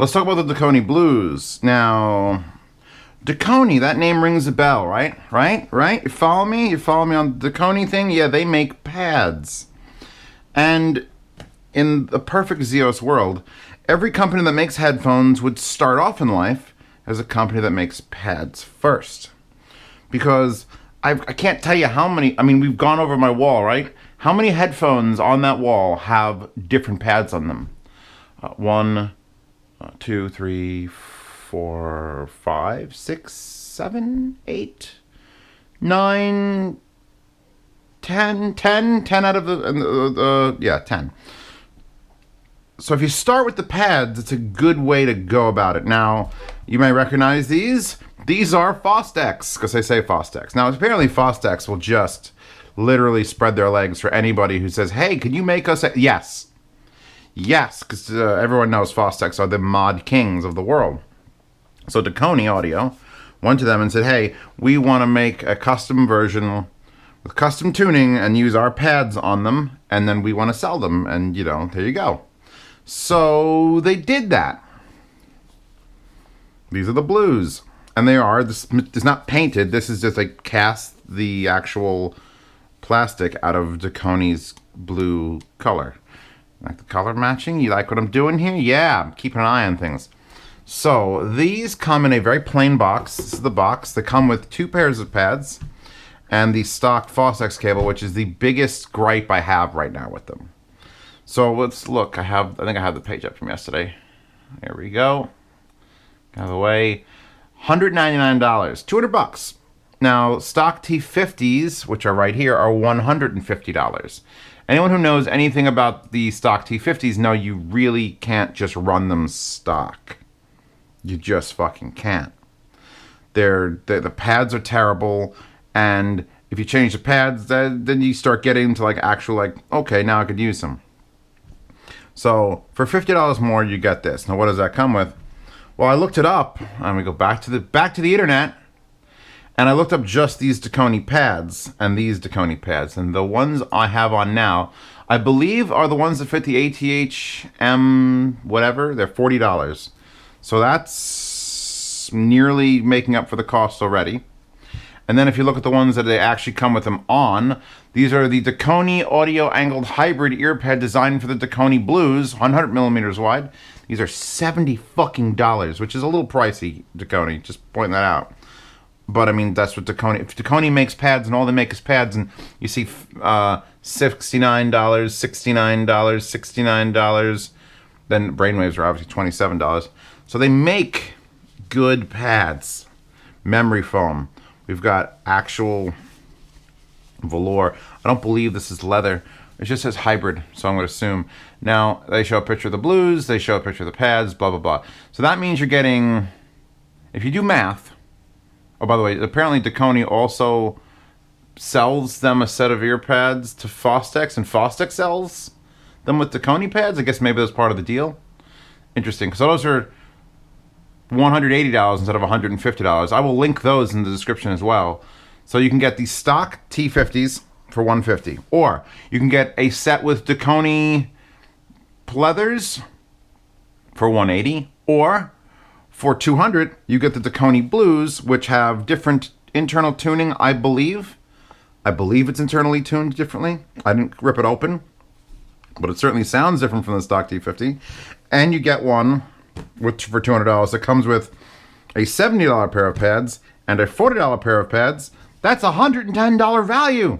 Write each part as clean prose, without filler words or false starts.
Let's talk about the Dekoni Blues. Now, Dekoni, that name rings a bell, right? Right? You follow me? You follow me on the Dekoni thing? Yeah, they make pads. And in the perfect Zeos world, every company that makes headphones would start off in life as a company that makes pads first. Because I can't tell you how many, I mean, we've gone over my wall, right? How many headphones on that wall have different pads on them? 1, 2, 3, 4, 5, 6, 7, 8, 9, 10 out of the, 10. So if you start with the pads, it's a good way to go about it. Now, you may recognize these. These are Fostex, because they say Fostex. Now, apparently Fostex will just literally spread their legs for anybody who says, hey, can you make us a... Yes, because everyone knows Fostex are the mod kings of the world. So Dekoni Audio went to them and said, hey, we want to make a custom version with custom tuning and use our pads on them, and then we want to sell them, and, you know, there you go. So they did that. These are the blues. And they are, this is not painted, this is just like cast the actual plastic out of Dekoni's blue color. Like the color matching? You like what I'm doing here? Yeah, I'm keeping an eye on things. So these come in a very plain box. This is the box. They come with 2 pairs of pads and the stock Fostex cable, which is the biggest gripe I have right now with them. So let's look. I think I have the page up from yesterday. There we go. Out of the way. $199, $200. Now, stock T50s, which are right here, are $150. Anyone who knows anything about the stock T50s know you really can't just run them stock. You just fucking can't. The pads are terrible, and if you change the pads, then you start getting into like actual like, okay, now I could use them. So for $50 more, you get this. Now, what does that come with? Well, I looked it up, and we go back to the internet, and I looked up just these Dekoni pads and these Dekoni pads, and the ones I have on now, I believe, are the ones that fit the ATH-M whatever. They're $40, so that's nearly making up for the cost already. And then if you look at the ones that they actually come with them on, these are the Dekoni Audio Angled Hybrid Ear Pad designed for the Dekoni Blues, 100 millimeters wide. These are $70 fucking, which is a little pricey, Dekoni, just pointing that out. But I mean, that's what Dekoni, if Dekoni makes pads and all they make is pads, and you see $69, $69, then brainwaves are obviously $27. So they make good pads. Memory foam. We've got actual velour. I don't believe this is leather. It just says hybrid, so I'm going to assume. Now, they show a picture of the blues, they show a picture of the pads, blah, blah, blah. So that means you're getting, if you do math, oh, by the way, apparently Dekoni also sells them a set of ear pads to Fostex, and Fostex sells them with Dekoni pads. I guess maybe that's part of the deal. Interesting, because those are $180 instead of $150. I will link those in the description as well. So you can get the stock T50s for $150, or you can get a set with Dekoni pleathers for $180, or for $200 you get the Dekoni Blues, which have different internal tuning. I believe it's internally tuned differently. I didn't rip it open, but it certainly sounds different from the stock T50. And you get one which for $200 that comes with a $70 pair of pads and a $40 pair of pads. That's $110 value.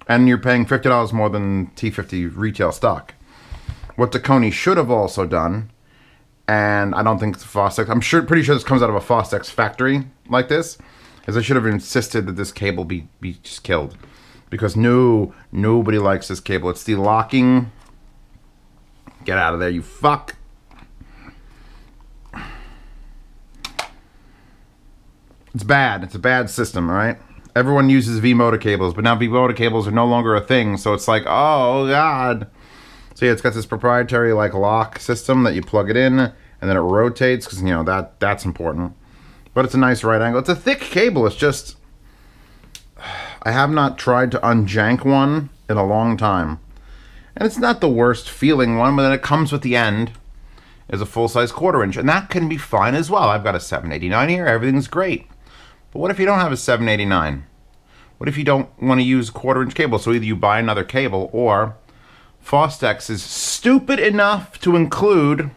And you're paying $50 more than T50 retail stock. What Dekoni should have also done, and I don't think it's Fostex, pretty sure this comes out of a Fostex factory like this, is they should have insisted that this cable be just killed. Because nobody likes this cable. It's the locking. Get out of there, you fuck. It's bad. It's a bad system, all right? Everyone uses V-motor cables, but now V-motor cables are no longer a thing, so it's like, oh, God. So, yeah, it's got this proprietary, like, lock system that you plug it in, and then it rotates, because, you know, that's important. But it's a nice right angle. It's a thick cable. It's just, I have not tried to unjank one in a long time. And it's not the worst feeling one, but then it comes with the end. is a full-size quarter-inch, and that can be fine as well. I've got a 789 here. Everything's great. But what if you don't have a 789? What if you don't want to use quarter-inch cable? So either you buy another cable, or Fostex is stupid enough to include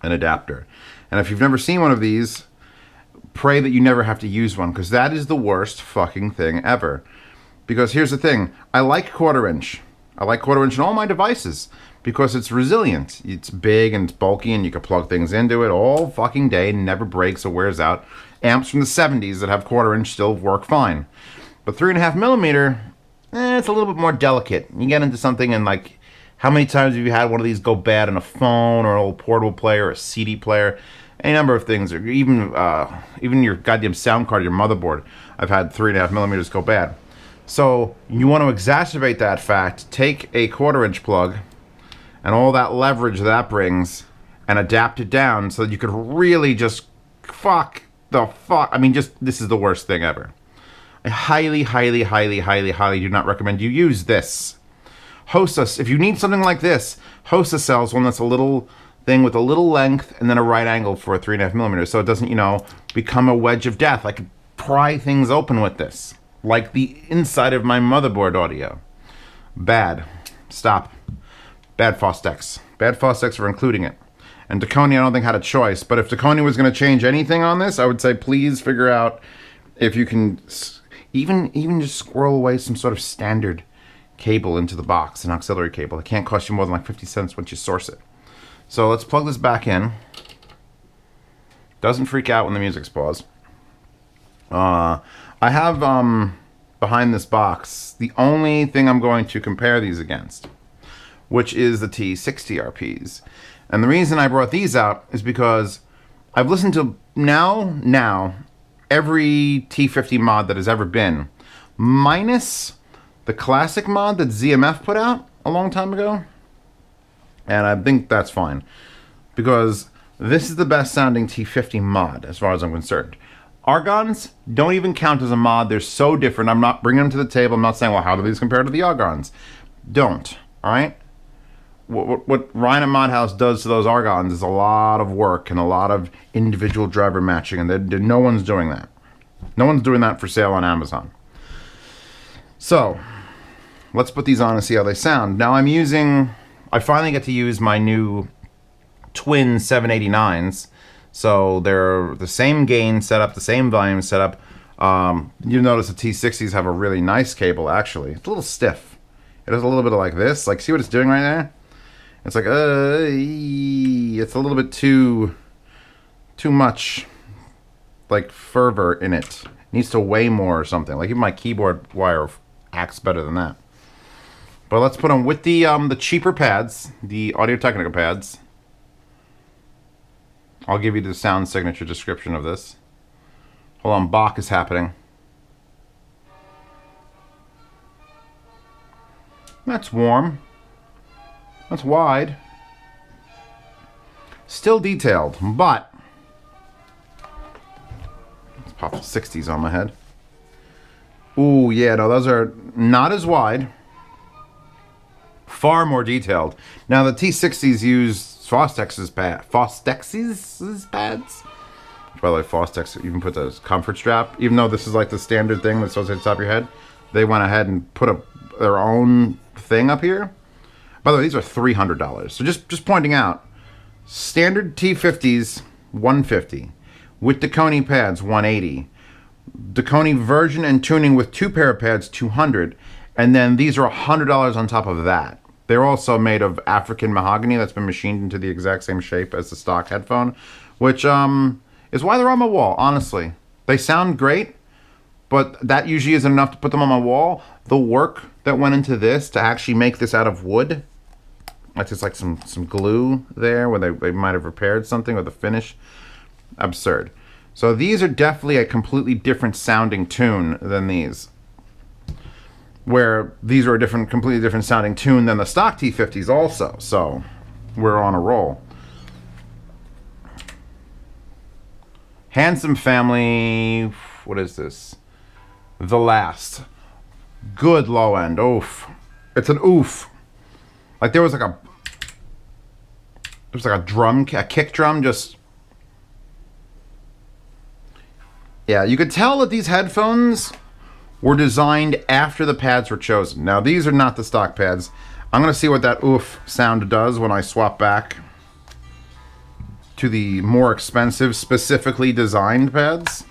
an adapter. And if you've never seen one of these, pray that you never have to use one, because that is the worst fucking thing ever. Because here's the thing, I like quarter-inch. I like quarter-inch in all my devices because it's resilient. It's big and it's bulky, and you can plug things into it all fucking day and never breaks or wears out. Amps from the 70s that have quarter-inch still work fine. But 3.5 millimeter, it's a little bit more delicate. You get into something and like, how many times have you had one of these go bad on a phone or an old portable player or a CD player? Any number of things, or even your goddamn sound card, your motherboard. I've had 3.5 millimeters go bad. So you want to exacerbate that fact, take a quarter-inch plug and all that leverage that brings and adapt it down so that you could really just I mean, just, this is the worst thing ever. I highly, highly, highly, highly, highly do not recommend you use this. Hosta, if you need something like this, Hosta sells one that's a little thing with a little length and then a right angle for a 3.5 millimeter, so it doesn't, you know, become a wedge of death. I could pry things open with this, like the inside of my motherboard audio. Bad. Stop. Bad Fostex. Bad Fostex for including it. And Dekoni, I don't think had a choice, but if Dekoni was going to change anything on this, I would say please figure out if you can even just squirrel away some sort of standard cable into the box, an auxiliary cable. It can't cost you more than like 50 cents once you source it. So let's plug this back in. Doesn't freak out when the music's paused. I have behind this box the only thing I'm going to compare these against, which is the T60 RPs. And the reason I brought these out is because I've listened to now every T50 mod that has ever been, minus the classic mod that ZMF put out a long time ago. And I think that's fine, because this is the best sounding T50 mod as far as I'm concerned. Argons don't even count as a mod. They're so different. I'm not bringing them to the table. I'm not saying, well, how do these compare to the Argons? Don't. All right? What Ryan and Modhouse does to those Argons is a lot of work and a lot of individual driver matching, and no one's doing that. No one's doing that for sale on Amazon. So, let's put these on and see how they sound. Now I finally get to use my new twin 789s. So they're the same gain setup, the same volume setup. You'll notice the T60s have a really nice cable, actually. It's a little stiff. It does a little bit of like this. Like, see what it's doing right there? It's like, it's a little bit too much, like, fervor in it. It needs to weigh more or something. Like, even my keyboard wire acts better than that. But let's put them with the cheaper pads, the Audio-Technica pads. I'll give you the sound signature description of this. Hold on, Bach is happening. That's warm. That's wide. Still detailed, but let's pop the 60s on my head. Ooh, yeah, no, those are not as wide. Far more detailed. Now the T60s use Fostex's pads. By the way, Fostex even put the comfort strap. Even though this is like the standard thing that's supposed to hit the top of your head, they went ahead and put their own thing up here. By the way, these are $300. So just pointing out, standard T50s, $150. With Dekoni pads, $180. Dekoni version and tuning with 2 pair of pads, $200. And then these are $100 on top of that. They're also made of African mahogany that's been machined into the exact same shape as the stock headphone, which is why they're on my wall, honestly. They sound great, but that usually isn't enough to put them on my wall. The work that went into this to actually make this out of wood, that's just like some glue there where they might have repaired something with the finish. Absurd. So these are definitely a completely different sounding tune than these. Where these are a completely different sounding tune than the stock T50s also. So we're on a roll. Handsome Family, what is this? The Last. Good low end. Oof. It's an oof. Like there was like There's like a drum, a kick drum, just... Yeah, you could tell that these headphones were designed after the pads were chosen. Now, these are not the stock pads. I'm going to see what that oof sound does when I swap back to the more expensive, specifically designed pads.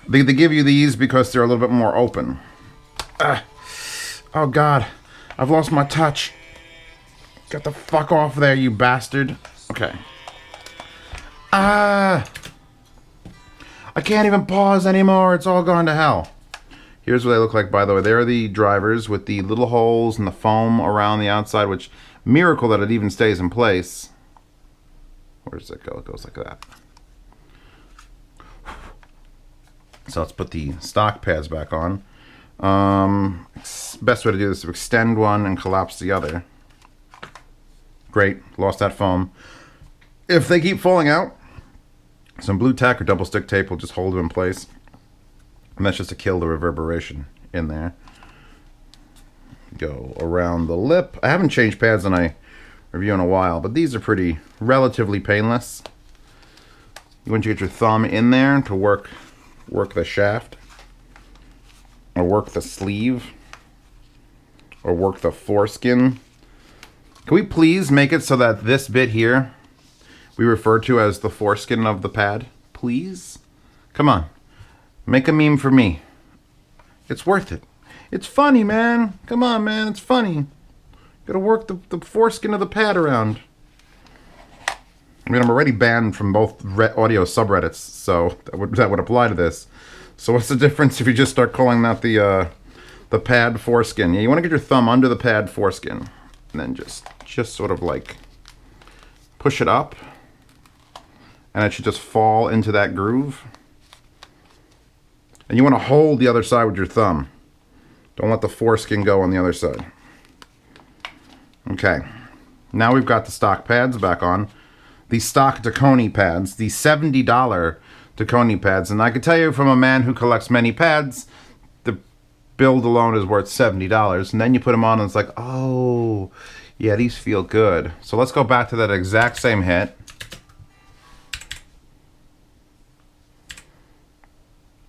They give you these because they're a little bit more open. Oh, God. I've lost my touch. Get the fuck off there, you bastard. Okay. I can't even pause anymore. It's all gone to hell. Here's what they look like, by the way. There are the drivers with the little holes and the foam around the outside, which, miracle that it even stays in place. Where does it go? It goes like that. So let's put the stock pads back on. Best way to do this is to extend one and collapse the other. Great, lost that foam. If they keep falling out, some blue tack or double stick tape will just hold them in place. And that's just to kill the reverberation in there. Go around the lip. I haven't changed pads in a review in a while, but these are pretty relatively painless. You want to get your thumb in there to work the shaft, or work the sleeve, or work the foreskin. Can we please make it so that this bit here we refer to as the foreskin of the pad? Please? Come on. Make a meme for me. It's worth it. It's funny, man. Come on, man. It's funny. Gotta work the foreskin of the pad around. I mean, I'm already banned from both audio subreddits, so that would apply to this. So what's the difference if you just start calling that the pad foreskin? Yeah, you want to get your thumb under the pad foreskin, and then just sort of like push it up, and it should just fall into that groove. And you want to hold the other side with your thumb. Don't let the foreskin go on the other side. Okay, now we've got the stock pads back on. The stock Dekoni pads, the $70 Dekoni pads. And I can tell you from a man who collects many pads, the build alone is worth $70. And then you put them on and it's like, oh, yeah, these feel good. So let's go back to that exact same hit.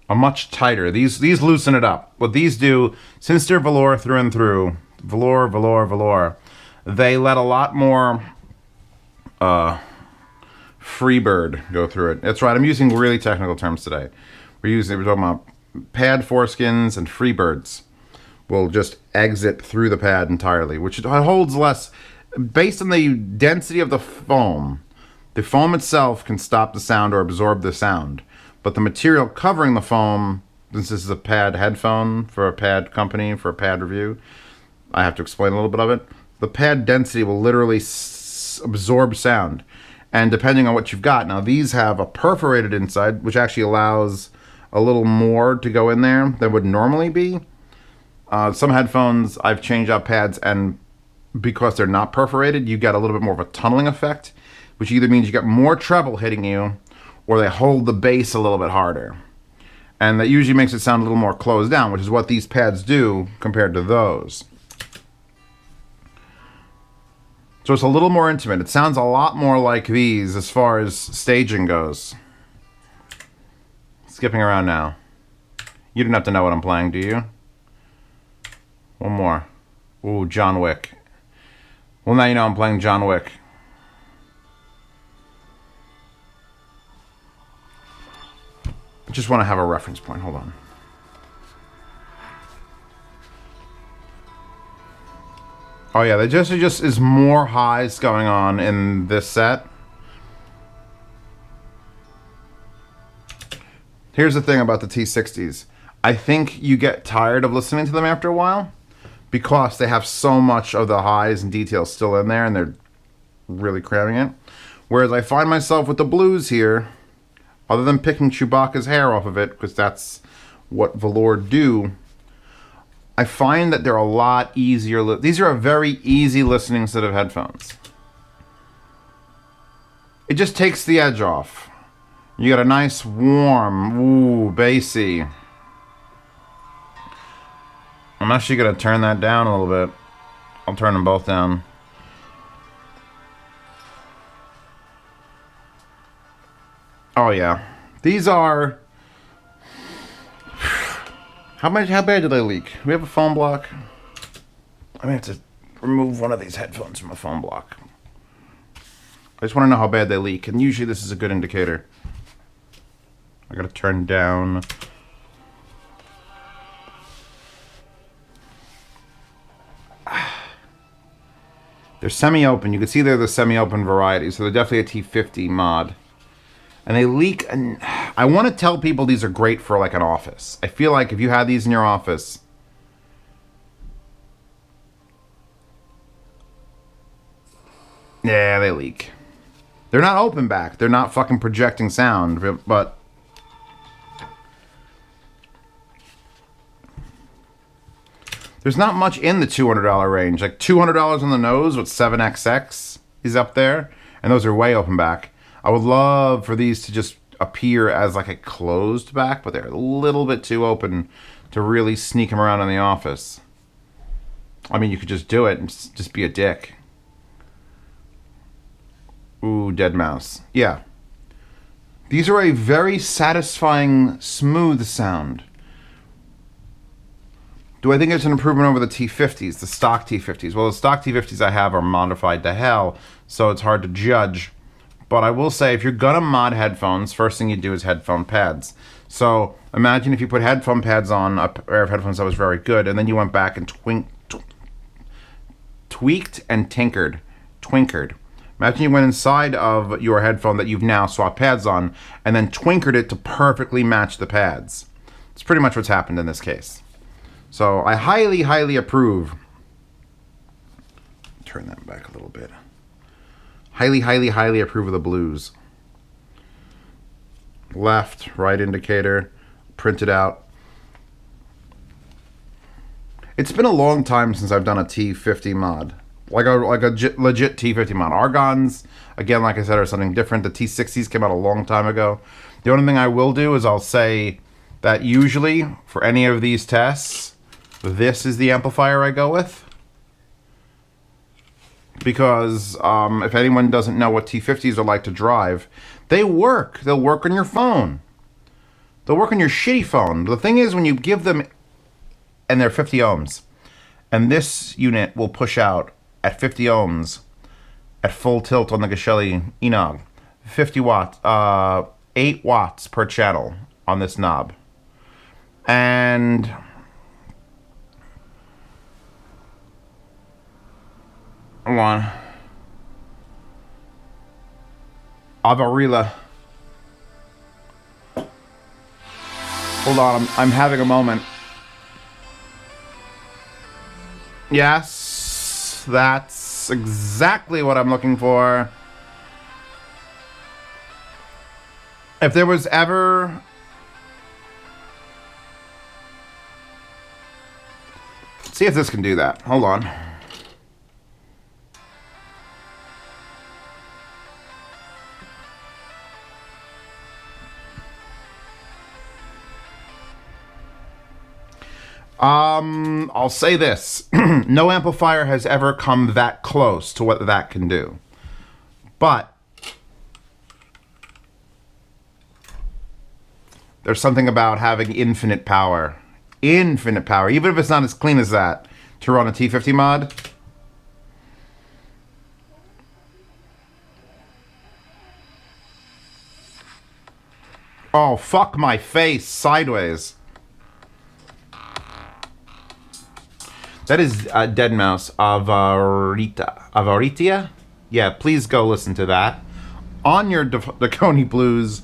A much tighter. These loosen it up. What these do, since they're velour through and through, velour, they let a lot more Freebird go through it. That's right, I'm using really technical terms today. We're talking about pad foreskins, and Freebirds will just exit through the pad entirely, which holds less. Based on the density of the foam itself can stop the sound or absorb the sound. But the material covering the foam, since this is a pad headphone for a pad company, for a pad review, I have to explain a little bit of it. The pad density will literally absorb sound. And depending on what you've got, now these have a perforated inside, which actually allows a little more to go in there than would normally be. Some headphones, I've changed out pads, and because they're not perforated, you get a little bit more of a tunneling effect, which either means you get more treble hitting you, or they hold the bass a little bit harder. And that usually makes it sound a little more closed down, which is what these pads do compared to those. So it's a little more intimate. It sounds a lot more like these as far as staging goes. Skipping around now. You didn't have to know what I'm playing, do you? One more. Ooh, John Wick. Well, now you know I'm playing John Wick. I just want to have a reference point. Hold on. Oh yeah, there just is more highs going on in this set. Here's the thing about the T60s. I think you get tired of listening to them after a while because they have so much of the highs and details still in there and they're really cramming it. Whereas I find myself with the blues here, other than picking Chewbacca's hair off of it, because that's what velour do, I find that they're a lot easier. These are a very easy listening set of headphones. It just takes the edge off. You got a nice warm, ooh, bassy. I'm actually going to turn that down a little bit. I'll turn them both down. Oh yeah, these are. How bad do they leak? We have a foam block. I'm gonna have to remove one of these headphones from a foam block. I just want to know how bad they leak, and usually this is a good indicator. I gotta turn down. They're semi-open. You can see they're the semi-open variety, so they're definitely a T50 mod. And they leak, and I want to tell people these are great for like an office. I feel like if you had these in your office, yeah, they leak. They're not open back. They're not fucking projecting sound, but there's not much in the $200 range. Like $200 on the nose with 7XX is up there, and those are way open back. I would love for these to just appear as like a closed back, but they're a little bit too open to really sneak them around in the office. I mean, you could just do it and just be a dick. Ooh, dead mouse. Yeah. These are a very satisfying, smooth sound. Do I think it's an improvement over the T50s, the stock T50s? Well, the stock T50s I have are modified to hell, so it's hard to judge. But I will say, if you're gonna mod headphones, first thing you do is headphone pads. So imagine if you put headphone pads on a pair of headphones that was very good, and then you went back and tweaked and tinkered. Imagine you went inside of your headphone that you've now swapped pads on, and then twinkered it to perfectly match the pads. It's pretty much what's happened in this case. So I highly, highly approve. Turn that back a little bit. Highly, highly, highly approve of the blues. Left, right indicator, printed out. It's been a long time since I've done a T50 mod. Like a legit T50 mod. Argons, again, like I said, are something different. The T60s came out a long time ago. The only thing I will do is I'll say that usually, for any of these tests, this is the amplifier I go with. Because if anyone doesn't know what T50s are like to drive, they work. They'll work on your phone. They'll work on your shitty phone. The thing is, when you give them, and they're 50 ohms, and this unit will push out at 50 ohms at full tilt on the Geshelli Enog. 50 watts, 8 watts per channel on this knob. And hold on. Avarilla. Hold on, I'm having a moment. Yes, that's exactly what I'm looking for. If there was ever... Let's see if this can do that. Hold on. I'll say this. No amplifier has ever come that close to what that can do. But there's something about having infinite power. Infinite power. Even if it's not as clean as that, to run a T50 mod. Oh, fuck my face sideways. That is Dead Mouse, Avaritia? Yeah, please go listen to that. On your Dekoni Blues,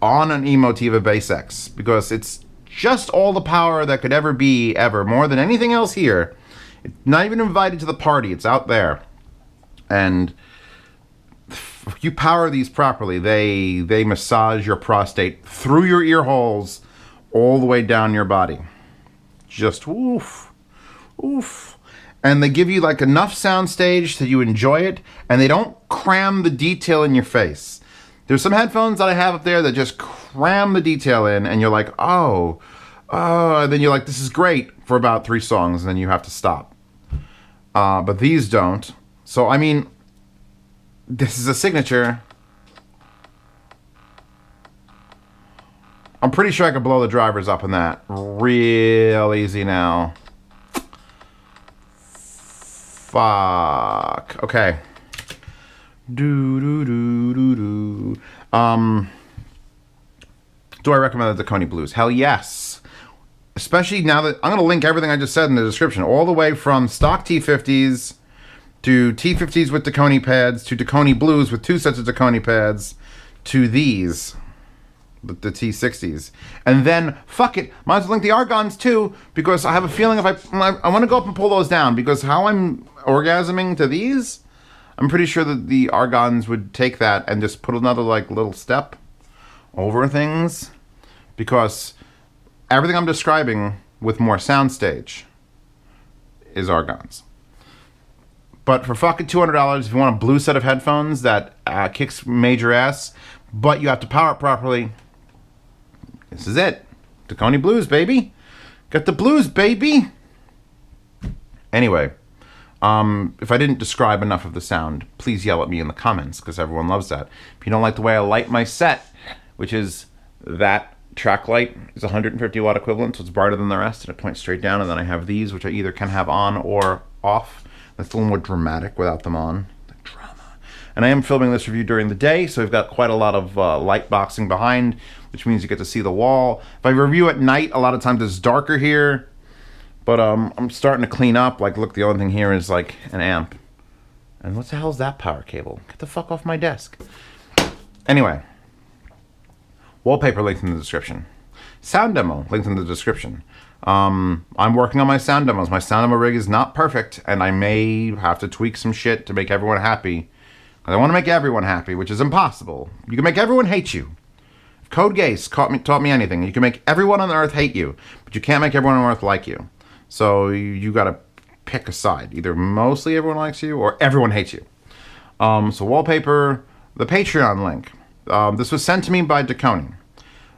on an Emotiva Bass X, because it's just all the power that could ever be, ever. More than anything else here. It's not even invited to the party, it's out there. And if you power these properly, they massage your prostate through your ear holes all the way down your body. Just woof. Oof. And they give you like enough soundstage that you enjoy it, and they don't cram the detail in your face. There's some headphones that I have up there that just cram the detail in, and you're like, oh, and then you're like, this is great for about 3 songs, and then you have to stop. But these don't. So, I mean, this is a signature. I'm pretty sure I could blow the drivers up in that real easy now. Fuck. Okay. Do. Do I recommend the Dekoni Blues? Hell yes. Especially now that I'm going to link everything I just said in the description, all the way from stock T50s to T50s with Dekoni pads to Dekoni Blues with 2 sets of Dekoni pads to these, the T60s. And then, fuck it, might as well link the Argons too, because I have a feeling if I want to go up and pull those down, because how I'm orgasming to these, I'm pretty sure that the Argons would take that and just put another like little step over things, because everything I'm describing with more soundstage is Argons. But for fucking $200, if you want a blue set of headphones that kicks major ass, but you have to power it properly, this is it. Dekoni Blues, baby. Got the blues, baby. Anyway, if I didn't describe enough of the sound, please yell at me in the comments, because everyone loves that. If you don't like the way I light my set, which is that track light is 150 watt equivalent, so it's brighter than the rest, and it points straight down, and then I have these, which I either can have on or off. That's a little more dramatic without them on. The drama. And I am filming this review during the day, so I've got quite a lot of light boxing behind, which means you get to see the wall. If I review at night, a lot of times it's darker here, but I'm starting to clean up. Like, look, the only thing here is like an amp. And what the hell is that power cable? Get the fuck off my desk. Anyway. Wallpaper linked in the description. Sound demo linked in the description. I'm working on my sound demos. My sound demo rig is not perfect, and I may have to tweak some shit to make everyone happy. I want to make everyone happy, which is impossible. You can make everyone hate you. If Code Geass taught me anything, you can make everyone on the earth hate you, but you can't make everyone on earth like you. So you got to pick a side. Either mostly everyone likes you, or everyone hates you. So wallpaper, the Patreon link. This was sent to me by Dekoni.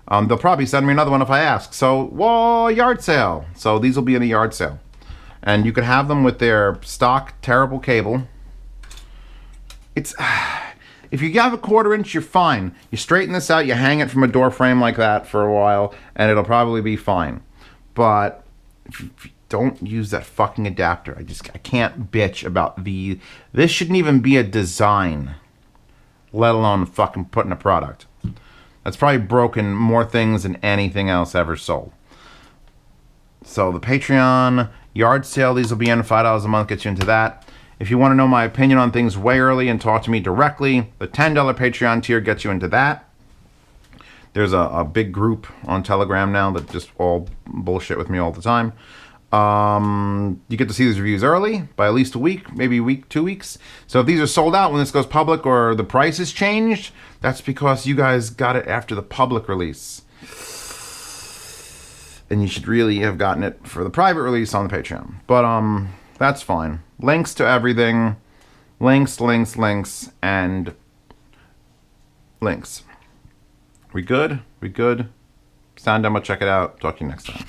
They'll probably send me another one if I ask. So, whoa, yard sale. So these will be in a yard sale. And you could have them with their stock terrible cable. It's, if you have a 1/4 inch, you're fine. You straighten this out, you hang it from a door frame like that for a while, and it'll probably be fine. But if you don't use that fucking adapter, I can't bitch about this shouldn't even be a design, let alone fucking putting a product. That's probably broken more things than anything else ever sold. So the Patreon yard sale, these will be in $5 a month, gets you into that. If you want to know my opinion on things way early and talk to me directly, the $10 Patreon tier gets you into that. There's a big group on Telegram now that just all bullshit with me all the time. You get to see these reviews early by at least a week, maybe a week, 2 weeks. So if these are sold out when this goes public or the price is changed, that's because you guys got it after the public release. And you should really have gotten it for the private release on the Patreon. But that's fine. Links to everything. Links, and links. We good? We good? Sound demo, check it out. Talk to you next time.